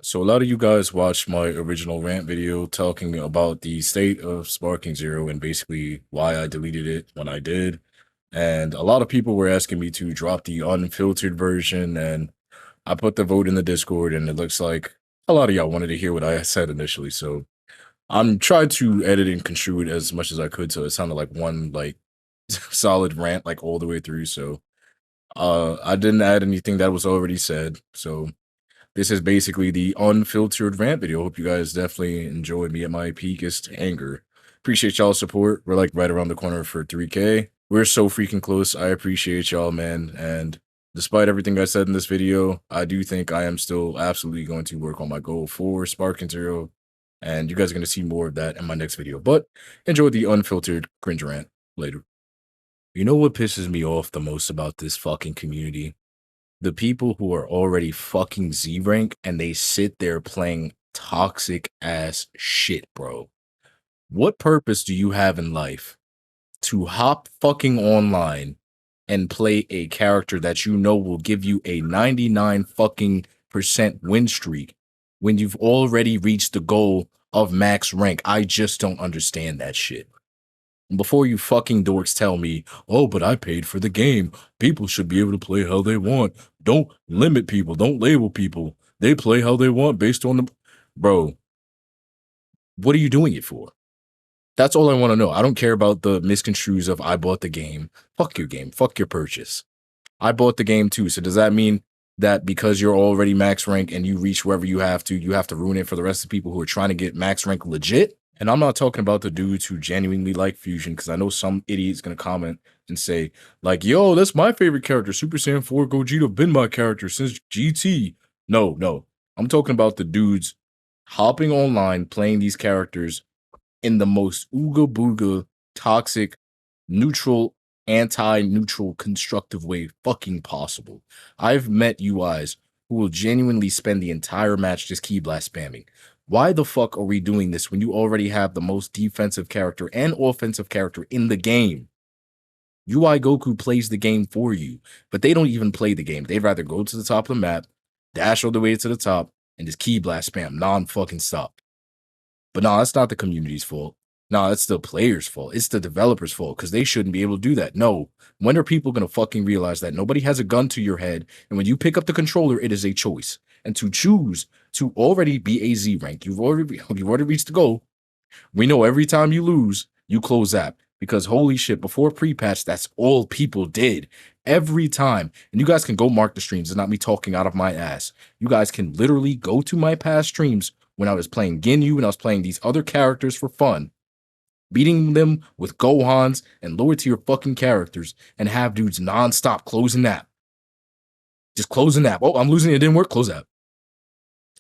So a lot of you guys watched my original rant video talking about the state of Sparking Zero and basically why I deleted it when I did. And a lot of people were asking me to drop the unfiltered version, and I put the vote in the Discord, and it looks like a lot of y'all wanted to hear what I said initially. So I'm trying to edit and construe it as much as I could so it sounded like one solid rant like all the way through. So I didn't add anything that was already said. So this is basically the unfiltered rant video. Hope you guys definitely enjoyed me at my peakest anger. Appreciate y'all's support. We're like right around the corner for 3K. We're so freaking close. I appreciate y'all, man. And despite everything I said in this video, I do think I am still absolutely going to work on my goal for Sparking Zero. And you guys are going to see more of that in my next video. But enjoy the unfiltered cringe rant later. You know what pisses me off the most about this fucking community? The people who are already fucking Z rank and they sit there playing toxic ass shit, bro. What purpose do you have in life to hop fucking online and play a character that you know will give you a 99 fucking percent win streak when you've already reached the goal of max rank? I just don't understand that shit. Before you fucking dorks tell me, oh, but I paid for the game. People should be able to play how they want. Don't limit people. Don't label people. They play how they want based on the... Bro, what are you doing it for? That's all I want to know. I don't care about the misconstrues of I bought the game. Fuck your game. Fuck your purchase. I bought the game too. So does that mean that because you're already max rank and you reach wherever you have to ruin it for the rest of the people who are trying to get max rank legit? And I'm not talking about the dudes who genuinely like Fusion, because I know some idiot's going to comment and say, like, yo, that's my favorite character. Super Saiyan 4 Gogeta been my character since GT. No. I'm talking about the dudes hopping online, playing these characters in the most ooga booga, toxic, neutral, anti-neutral, constructive way fucking possible. I've met UIs who will genuinely spend the entire match just key blast spamming. Why the fuck are we doing this when you already have the most defensive character and offensive character in the game? UI Goku plays the game for you, but they don't even play the game. They'd rather go to the top of the map, dash all the way to the top, and just key blast spam non-fucking stop. But no, that's not the community's fault. No, it's the players' fault. It's the developers' fault because they shouldn't be able to do that. No, when are people going to fucking realize that nobody has a gun to your head, and when you pick up the controller, it is a choice. And to choose to already be a Z rank, you've already reached the goal. We know every time you lose, you close app because holy shit, before pre-patch, that's all people did every time. And you guys can go mark the streams. It's not me talking out of my ass. You guys can literally go to my past streams when I was playing Ginyu and I was playing these other characters for fun, beating them with Gohans and lower tier fucking characters, and have dudes nonstop closing app. Just closing app. Oh, I'm losing. It didn't work. Close app.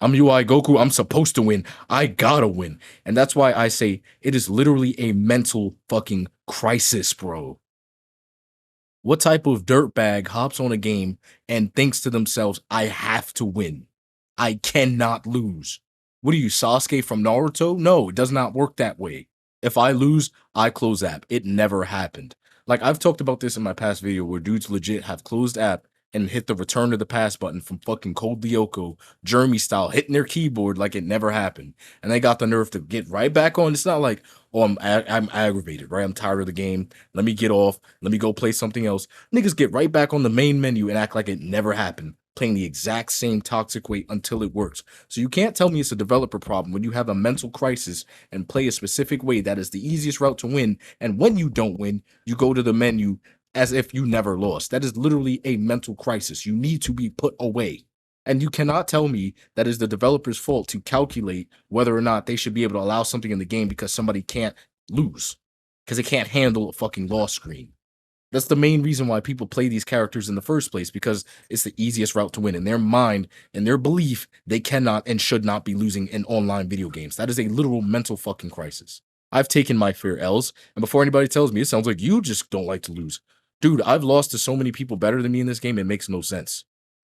I'm UI Goku. I'm supposed to win. I gotta win. And that's why I say it is literally a mental fucking crisis, bro. What type of dirtbag hops on a game and thinks to themselves, I have to win. I cannot lose. What are you, Sasuke from Naruto? No, it does not work that way. If I lose, I close app. It never happened. Like, I've talked about this in my past video where dudes legit have closed app and hit the return to the pass button from fucking Cold Lyoko, Jeremy style, hitting their keyboard like it never happened. And they got the nerve to get right back on. It's not like, oh, I'm aggravated, right? I'm tired of the game. Let me get off. Let me go play something else. Niggas get right back on the main menu and act like it never happened, playing the exact same toxic way until it works. So you can't tell me it's a developer problem when you have a mental crisis and play a specific way that is the easiest route to win. And when you don't win, you go to the menu as if you never lost. That is literally a mental crisis. You need to be put away. And you cannot tell me that is the developer's fault to calculate whether or not they should be able to allow something in the game because somebody can't lose, because they can't handle a fucking loss screen. That's the main reason why people play these characters in the first place, because it's the easiest route to win. In their mind, in their belief, they cannot and should not be losing in online video games. That is a literal mental fucking crisis. I've taken my fair L's, and before anybody tells me, it sounds like you just don't like to lose. Dude, I've lost to so many people better than me in this game, it makes no sense.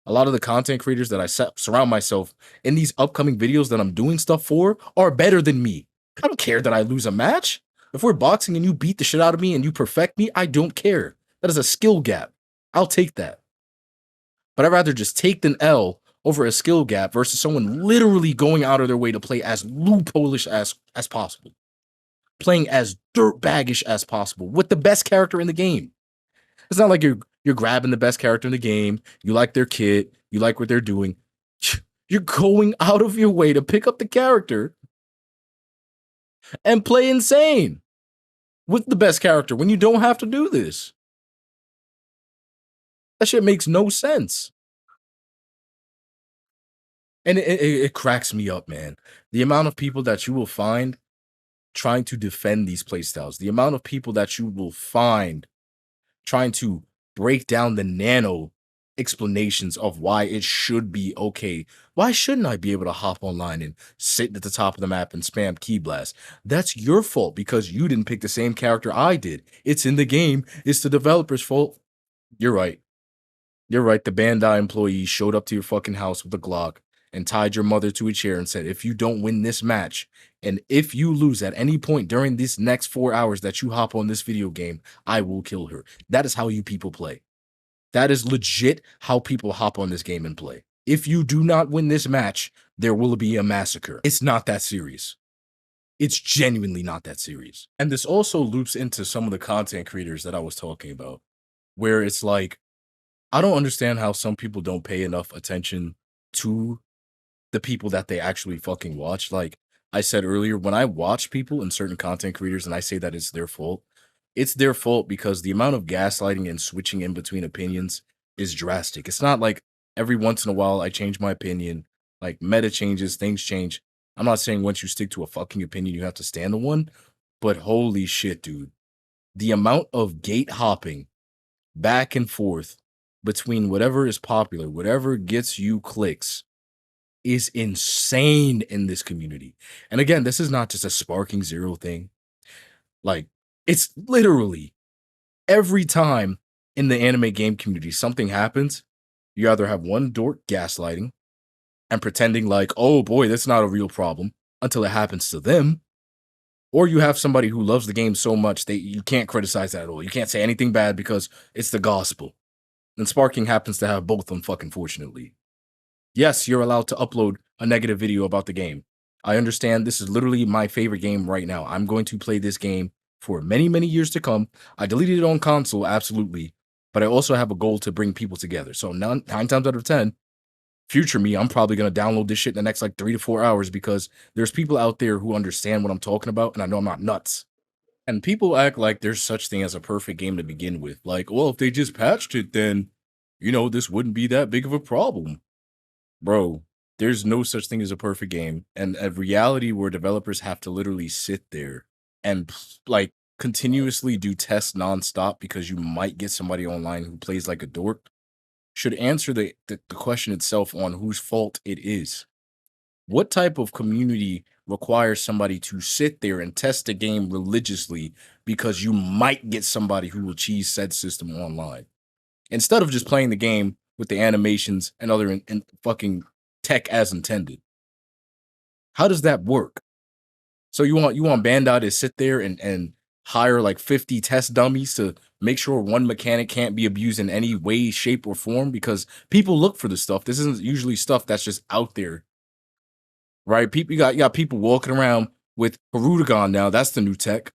A lot of the content creators that I surround myself in these upcoming videos that I'm doing stuff for are better than me. I don't care that I lose a match. If we're boxing and you beat the shit out of me and you perfect me, I don't care. That is a skill gap. I'll take that. But I'd rather just take an L over a skill gap versus someone literally going out of their way to play as loopholeish as possible, playing as dirtbaggish as possible with the best character in the game. It's not like you're grabbing the best character in the game, you like their kit, you like what they're doing. You're going out of your way to pick up the character and play insane with the best character when you don't have to do this. That shit makes no sense. And it cracks me up, man. The amount of people that you will find trying to defend these playstyles, the amount of people that you will find trying to break down the nano explanations of why it should be okay. Why shouldn't I be able to hop online and sit at the top of the map and spam key blast? That's your fault because you didn't pick the same character I did. It's in the game. It's the developer's fault. You're right. You're right. The Bandai employee showed up to your fucking house with a Glock and tied your mother to a chair and said, if you don't win this match, and if you lose at any point during these next 4 hours that you hop on this video game, I will kill her. That is how you people play. That is legit how people hop on this game and play. If you do not win this match, there will be a massacre. It's not that serious. It's genuinely not that serious. And this also loops into some of the content creators that I was talking about, where it's like, I don't understand how some people don't pay enough attention to the people that they actually fucking watch. Like I said earlier, when I watch people and certain content creators and I say that it's their fault because the amount of gaslighting and switching in between opinions is drastic. It's not like every once in a while I change my opinion, like meta changes, things change. I'm not saying once you stick to a fucking opinion, you have to stand on one, but holy shit, dude. The amount of gate hopping back and forth between whatever is popular, whatever gets you clicks, is insane in this community. And again, this is not just a Sparking Zero thing. Like, it's literally every time in the anime game community something happens, you either have one dork gaslighting and pretending like, oh boy, that's not a real problem until it happens to them, or you have somebody who loves the game so much that you can't criticize that at all. You can't say anything bad because it's the gospel. And Sparking happens to have both, unfortunately. Yes, you're allowed to upload a negative video about the game. I understand this is literally my favorite game right now. I'm going to play this game for many, many years to come. I deleted it on console, absolutely. But I also have a goal to bring people together. So 9 times out of 10, future me, I'm probably going to download this shit in the next like 3 to 4 hours because there's people out there who understand what I'm talking about and I know I'm not nuts. And people act like there's such thing as a perfect game to begin with. Like, well, if they just patched it, then, this wouldn't be that big of a problem. Bro, there's no such thing as a perfect game. And a reality where developers have to literally sit there and like continuously do tests nonstop because you might get somebody online who plays like a dork should answer the question itself on whose fault it is. What type of community requires somebody to sit there and test a game religiously because you might get somebody who will cheese said system online instead of just playing the game with the animations and other and fucking tech as intended? How does that work? So you want Bandai to sit there and hire like 50 test dummies to make sure one mechanic can't be abused in any way, shape, or form? Because people look for this stuff. This isn't usually stuff that's just out there, right? You got people walking around with Perutagon now. That's the new tech,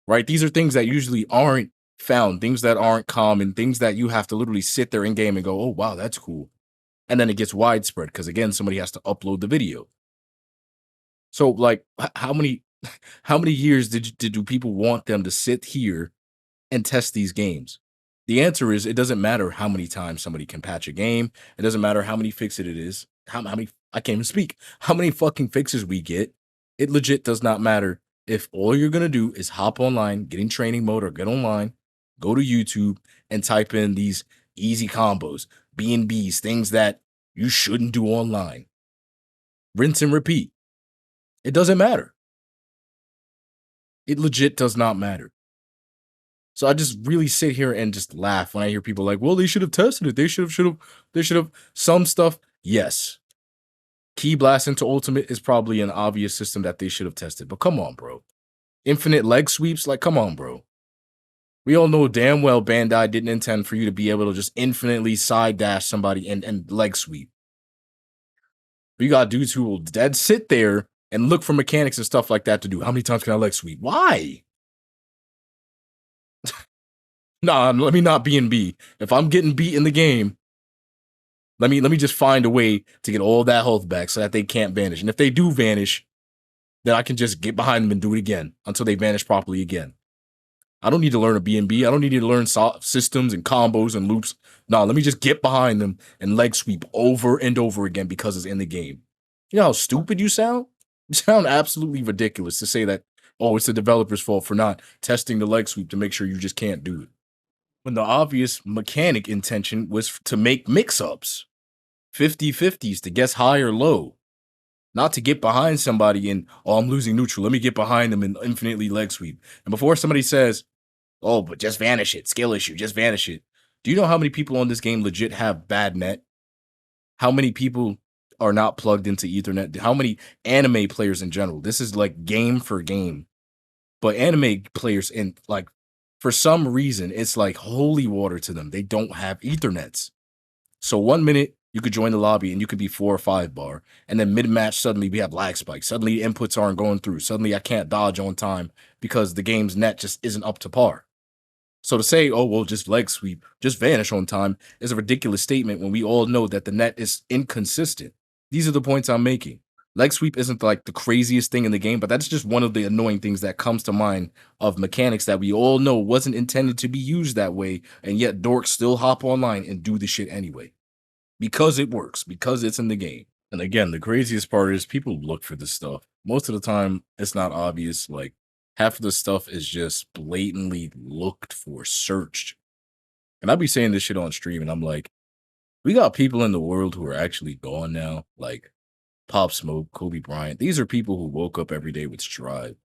right? These are things that usually aren't found, things that aren't common, things that you have to literally sit there in game and go, oh wow, that's cool. And then it gets widespread because again, somebody has to upload the video. So like how many years do people want them to sit here and test these games? The answer is it doesn't matter how many times somebody can patch a game. It doesn't matter how many fixes it is. How many, I can't even speak, how many fucking fixes we get. It legit does not matter if all you're going to do is hop online, get in training mode or get online, go to YouTube and type in these easy combos, B&Bs, things that you shouldn't do online. Rinse and repeat. It doesn't matter. It legit does not matter. So I just really sit here and just laugh when I hear people like, well, they should have tested it. They should have some stuff. Yes. Key blast into ultimate is probably an obvious system that they should have tested, but come on, bro. Infinite leg sweeps, like, come on, bro. We all know damn well Bandai didn't intend for you to be able to just infinitely side dash somebody and leg sweep. But you got dudes who will dead sit there and look for mechanics and stuff like that to do. How many times can I leg sweep? Why? Nah, let me not B and B. If I'm getting beat in the game, let me just find a way to get all that health back so that they can't vanish. And if they do vanish, then I can just get behind them and do it again until they vanish properly again. I don't need to learn a B and B. I don't need to learn systems and combos and loops. No, let me just get behind them and leg sweep over and over again because it's in the game. You know how stupid you sound? You sound absolutely ridiculous to say that, oh, it's the developer's fault for not testing the leg sweep to make sure you just can't do it. When the obvious mechanic intention was to make mix-ups, 50-50s to guess high or low, not to get behind somebody and, oh, I'm losing neutral. Let me get behind them and infinitely leg sweep. And before somebody says, oh, but just vanish it, skill issue, just vanish it. Do you know how many people on this game legit have bad net? How many people are not plugged into Ethernet? How many anime players in general? This is like game for game. But anime players, in like, for some reason, it's like holy water to them. They don't have Ethernets. So 1 minute you could join the lobby and you could be 4 or 5 bar. And then mid-match, suddenly we have lag spikes. Suddenly inputs aren't going through. Suddenly I can't dodge on time because the game's net just isn't up to par. So to say, oh, well, just leg sweep, just vanish on time is a ridiculous statement when we all know that the net is inconsistent. These are the points I'm making. Leg sweep isn't like the craziest thing in the game, but that's just one of the annoying things that comes to mind of mechanics that we all know wasn't intended to be used that way, and yet dorks still hop online and do the shit anyway. Because it works, because it's in the game. And again, the craziest part is people look for this stuff. Most of the time, it's not obvious. Like, half of the stuff is just blatantly looked for, searched. And I'll be saying this shit on stream, and I'm like, we got people in the world who are actually gone now, like Pop Smoke, Kobe Bryant. These are people who woke up every day with strive.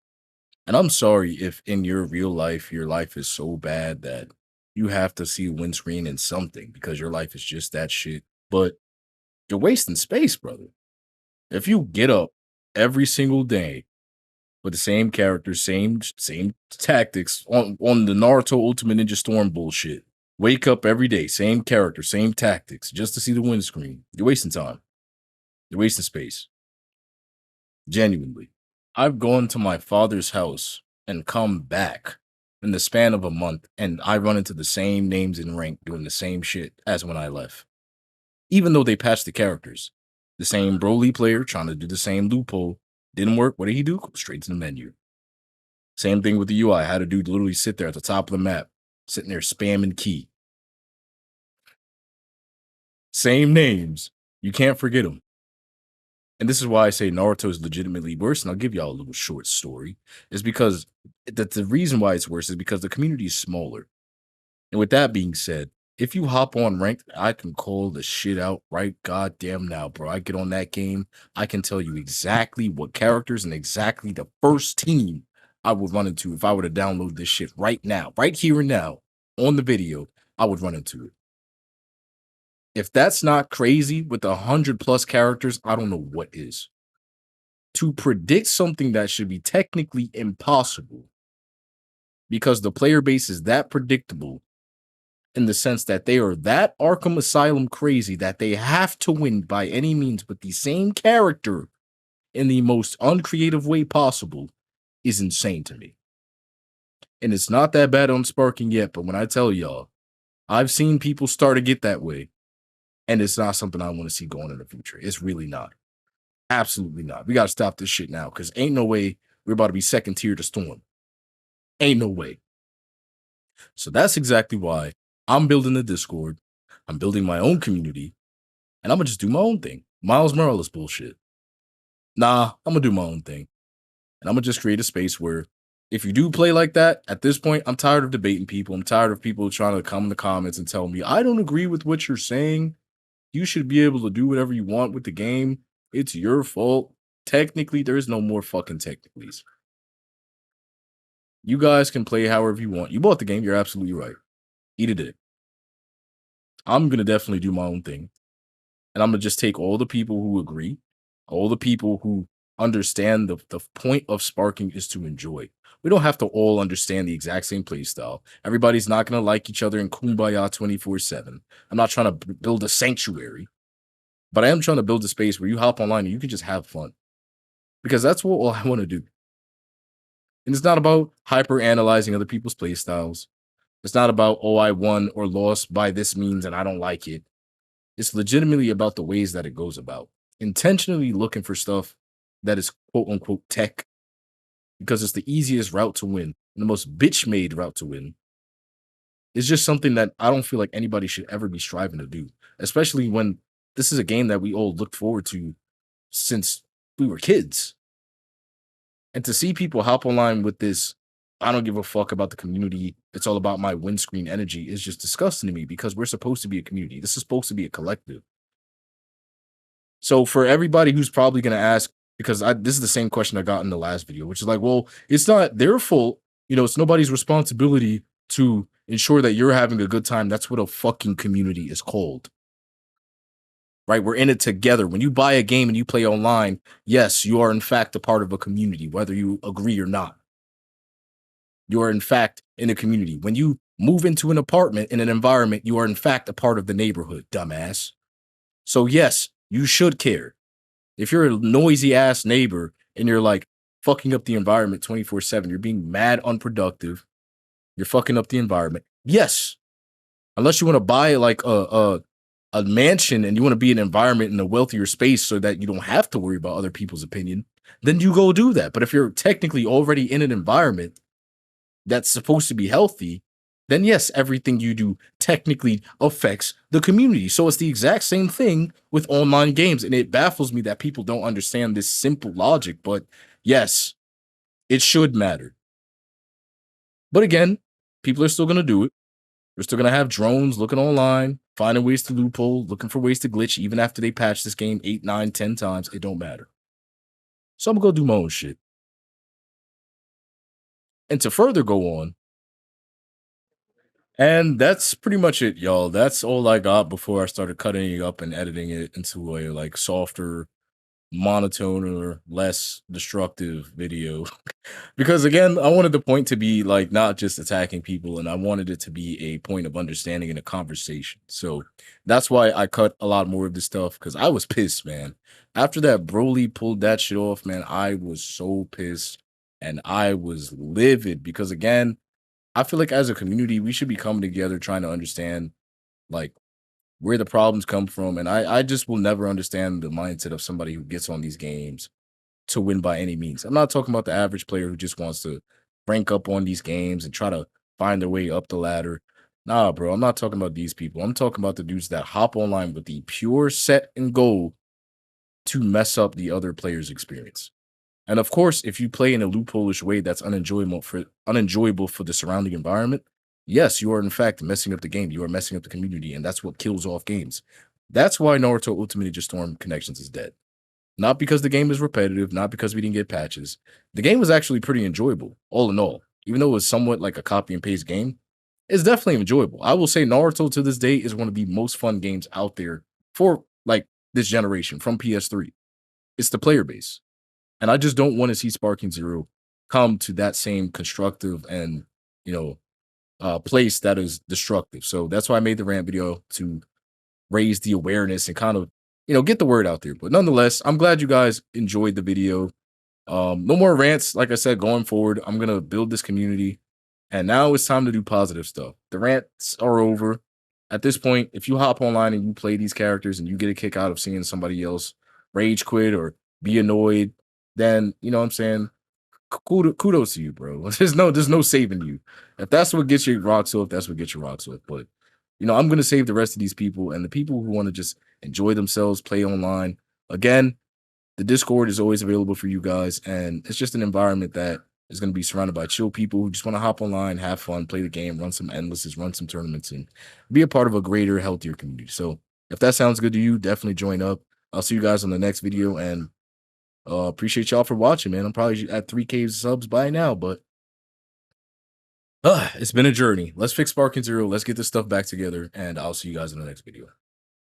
And I'm sorry if in your real life, your life is so bad that you have to see a windscreen in something because your life is just that shit. But you're wasting space, brother. If you get up every single day with the same characters, same tactics on the Naruto Ultimate Ninja Storm bullshit. Wake up every day, same character, same tactics, just to see the windscreen. You're wasting time. You're wasting space. Genuinely. I've gone to my father's house and come back in the span of a month, and I run into the same names in rank doing the same shit as when I left. Even though they patched the characters. The same Broly player trying to do the same loophole. Didn't work. What did he do? Go straight to the menu. Same thing with the UI. I had a dude literally sit there at the top of the map, sitting there spamming key. Same names. You can't forget them. And this is why I say Naruto is legitimately worse. And I'll give y'all a little short story. Is because the reason why it's worse is because the community is smaller. And with that being said, if you hop on ranked, I can call the shit out right goddamn now, bro. I get on that game, I can tell you exactly what characters and exactly the first team I would run into if I were to download this shit right now, right here and now on the video, I would run into it. If that's not crazy with 100+ characters, I don't know what is. To predict something that should be technically impossible because the player base is that predictable in the sense that they are that Arkham Asylum crazy that they have to win by any means with the same character in the most uncreative way possible is insane to me. And it's not that bad on Sparking yet, but when I tell y'all, I've seen people start to get that way, and it's not something I want to see going in the future. It's really not. Absolutely not. We got to stop this shit now because ain't no way we're about to be second tier to Storm. Ain't no way. So that's exactly why I'm building the Discord. I'm building my own community, and I'm gonna just do my own thing. Miles Morales bullshit. Nah, I'm gonna do my own thing. And I'm gonna just create a space where if you do play like that, at this point, I'm tired of debating people. I'm tired of people trying to come in the comments and tell me, I don't agree with what you're saying. You should be able to do whatever you want with the game. It's your fault. Technically, there is no more fucking technicallys. You guys can play however you want. You bought the game. You're absolutely right. Eat a dick. I'm gonna definitely do my own thing. And I'm gonna just take all the people who agree, all the people who understand the point of sparking is to enjoy. We don't have to all understand the exact same play style. Everybody's not gonna like each other in kumbaya 24/7. I'm not trying to build a sanctuary. But I am trying to build a space where you hop online and you can just have fun because that's what all I want to do. And it's not about hyper analyzing other people's play styles. It's not about, oh, I won or lost by this means and I don't like it. It's legitimately about the ways that it goes about. Intentionally looking for stuff that is quote unquote tech because it's the easiest route to win, and the most bitch made route to win. It's just something that I don't feel like anybody should ever be striving to do, especially when this is a game that we all looked forward to since we were kids. And to see people hop online with this, I don't give a fuck about the community. It's all about my windscreen energy is just disgusting to me because we're supposed to be a community. This is supposed to be a collective. So for everybody who's probably going to ask, because this is the same question I got in the last video, which is like, well, it's not their fault. It's nobody's responsibility to ensure that you're having a good time. That's what a fucking community is called, right? We're in it together. When you buy a game and you play online, yes, you are in fact a part of a community, whether you agree or not. You are in fact in a community. When you move into an apartment in an environment, you are in fact a part of the neighborhood, dumbass. So yes, you should care. If you're a noisy ass neighbor and you're like fucking up the environment 24/7, you're being mad unproductive, you're fucking up the environment. Yes, unless you want to buy like a mansion and you want to be in an environment in a wealthier space so that you don't have to worry about other people's opinion, then you go do that. But if you're technically already in an environment that's supposed to be healthy, then yes, everything you do technically affects the community. So it's the exact same thing with online games. And it baffles me that people don't understand this simple logic. But yes, it should matter. But again, people are still going to do it. We're still going to have drones looking online, finding ways to loophole, looking for ways to glitch, even after they patch this game 8, 9, 10 times. It don't matter. So I'm going to go do my own shit. And to further go on, and that's pretty much it, y'all. That's all I got before I started cutting it up and editing it into a like softer, monotone or less destructive video. Because again, I wanted the point to be like not just attacking people, and I wanted it to be a point of understanding and a conversation. So that's why I cut a lot more of this stuff because I was pissed, man. After that Broly pulled that shit off, man, I was so pissed and I was livid because again, I feel like as a community, we should be coming together trying to understand like where the problems come from. And I just will never understand the mindset of somebody who gets on these games to win by any means. I'm not talking about the average player who just wants to rank up on these games and try to find their way up the ladder. Nah, bro, I'm not talking about these people. I'm talking about the dudes that hop online with the pure set and goal to mess up the other player's experience. And of course, if you play in a loopholeish way that's unenjoyable for the surrounding environment, yes, you are in fact messing up the game. You are messing up the community, and that's what kills off games. That's why Naruto Ultimate Ninja Storm Connections is dead. Not because the game is repetitive, not because we didn't get patches. The game was actually pretty enjoyable, all in all. Even though it was somewhat like a copy and paste game, it's definitely enjoyable. I will say Naruto to this day is one of the most fun games out there for like this generation from PS3. It's the player base. And I just don't want to see Sparking Zero come to that same constructive and, you know, place that is destructive. So that's why I made the rant video to raise the awareness and kind of, get the word out there. But nonetheless, I'm glad you guys enjoyed the video. No more rants. Like I said, going forward, I'm going to build this community. And now it's time to do positive stuff. The rants are over. At this point, if you hop online and you play these characters and you get a kick out of seeing somebody else rage quit or be annoyed, then you know what I'm saying. Kudos to you, bro. There's no saving you. If that's what gets your rocks off, that's what gets your rocks off. But I'm gonna save the rest of these people and the people who want to just enjoy themselves, play online. Again, the Discord is always available for you guys, and it's just an environment that is going to be surrounded by chill people who just want to hop online, have fun, play the game, run some endlesses, run some tournaments, and be a part of a greater, healthier community. So if that sounds good to you, definitely join up. I'll see you guys on the next video, and appreciate y'all for watching, man. I'm probably at 3K subs by now, but it's been a journey. Let's fix Sparking Zero. Let's get this stuff back together, and I'll see you guys in the next video.